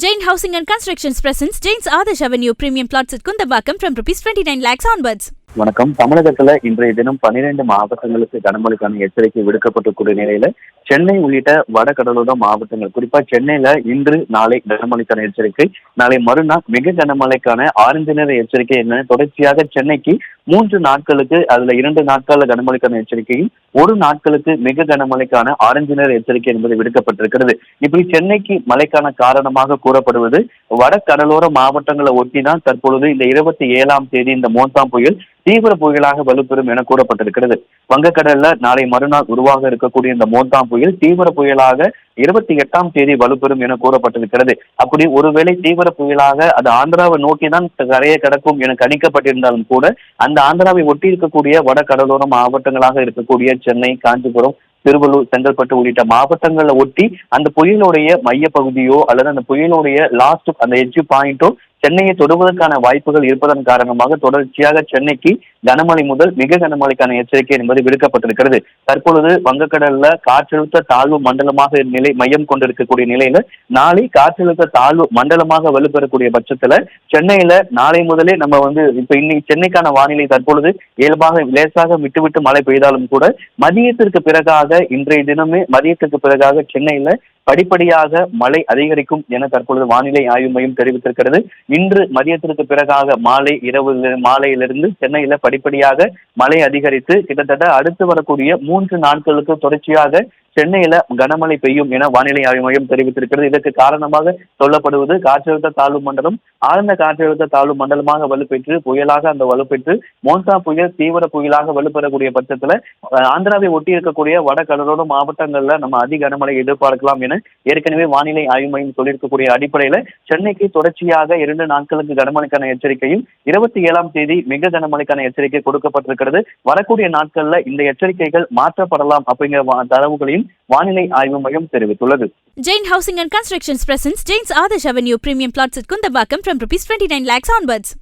Jain Housing and Constructions presents Jain's Adarsh Avenue Premium Plots at Kundambakam from ₹29 lakhs onwards. வணக்கம். தமிழகத்துல இன்றைய தினம் 12 மாவட்டங்களுக்கு கனமழைக்கான எச்சரிக்கை விடுக்கப்பட்டிருக்கூடிய நிலையில சென்னை உள்ளிட்ட வட கடலோர மாவட்டங்கள், குறிப்பா சென்னையில இன்று நாளை கனமழைக்கான எச்சரிக்கை, நாளை மறுநாள் மிக கனமழைக்கான ஆரஞ்சு நிற எச்சரிக்கை என்ன, தொடர்ச்சியாக சென்னைக்கு 3 நாட்களுக்கு, அதுல 2 நாட்கள்ல கனமழைக்கான எச்சரிக்கையும் 1 நாட்களுக்கு மிக கனமழைக்கான ஆரஞ்சு நிற எச்சரிக்கை என்பது விடுக்கப்பட்டிருக்கிறது. இப்படி சென்னைக்கு மழைக்கான காரணமாக கூறப்படுவது வட கடலோர மாவட்டங்களை ஒட்டிதான் தற்பொழுது இந்த 27ஆம் தேதி இந்த மோன்தாம் புயல் தீவிர புயலாக வலுப்பெறும் என கூறப்பட்டிருக்கிறது. வங்கக்கடல்ல நாளை மறுநாள் உருவாக இருக்கக்கூடிய இந்த மோன்தாம் புயல் தீவிர புயலாக 28ஆம் தேதி வலுப்பெறும் என கூறப்பட்டிருக்கிறது. அப்படி ஒருவேளை தீவிர புயலாக அது ஆந்திராவை நோக்கிதான் கரையை கடக்கும் என கணிக்கப்பட்டிருந்தாலும் கூட, அந்த ஆந்திராவை ஒட்டி இருக்கக்கூடிய வட கடலோர மாவட்டங்களாக இருக்கக்கூடிய சென்னை, காஞ்சிபுரம், திருவள்ளூர், செங்கல்பட்டு உள்ளிட்ட மாவட்டங்களை ஒட்டி அந்த புயலுடைய மைய பகுதியோ அல்லது அந்த புயலுடைய லாஸ்ட் அந்த எட்ஜ் பாயிண்டோ சென்னையை தொடுவதற்கான வாய்ப்புகள் இருப்பதன் காரணமாக தொடர்ச்சியாக சென்னைக்கு கனமழை முதல் மிக கனமழைக்கான எச்சரிக்கை என்பது விடுக்கப்பட்டிருக்கிறது. தற்பொழுது வங்கக்கடல்ல காற்றழுத்த தாழ்வு மண்டலமாக மையம் கொண்டிருக்கக்கூடிய நிலையில நாளை காற்றழுத்த தாழ்வு மண்டலமாக வலுப்பெறக்கூடிய பட்சத்துல சென்னையில நாளை முதலே நம்ம இப்ப இன்னைக்கு சென்னைக்கான வானிலை தற்பொழுது இயல்பாக லேசாக விட்டு மழை பெய்தாலும் கூட மதியத்திற்கு பிறகாக இன்றைய தினமே மதியத்திற்கு பிறகாக சென்னையில படிப்படியாக மழை அதிகரிக்கும் என தற்பொழுது வானிலை ஆய்வு மையம் தெரிவித்திருக்கிறது. இன்று மதியத்திற்கு பிறகாக மாலையிலிருந்து சென்னையில படிப்படியாக மழை அதிகரித்து கிட்டத்தட்ட அடுத்து வரக்கூடிய 3 நாட்களுக்கு தொடர்ச்சியாக சென்னையில கனமழை பெய்யும் என வானிலை ஆய்வு மையம் தெரிவித்திருக்கிறது. இதற்கு காரணமாக சொல்லப்படுவது காற்றழுத்த தாழ்வு மண்டலம் ஆழ்ந்த காற்றழுத்த தாழ்வு மண்டலமாக வலுப்பெற்று புயலாக அந்த வலுப்பெற்று மோன்தா புயல் தீவிர புயலாக வலுப்பெறக்கூடிய பட்சத்துல ஆந்திராவை ஒட்டி இருக்கக்கூடிய வட கடலோர மாவட்டங்கள்ல நம்ம அதி கனமழை எதிர்பார்க்கலாம் என ஏற்கனவே வானிலை ஆய்வு மையம் சொல்லியிருக்கக்கூடிய அடிப்படையில சென்னைக்கு தொடர்ச்சியாக 2 நாட்களுக்கு கனமழைக்கான எச்சரிக்கையும் 27ஆம் தேதி மிக கனமழைக்கான எச்சரிக்கை கொடுக்கப்பட்டிருக்கிறது. வரக்கூடிய நாட்கள்ல இந்த எச்சரிக்கைகள் மாற்றப்படலாம் அப்படிங்கிற தரவுகளையும் வானிலை ஆய்வு மையம் தெரிவித்துள்ளது. Jain Housing and Constructions presents Jain's Adarsh Avenue Premium Plots at Kundambakam from ₹29 lakhs onwards.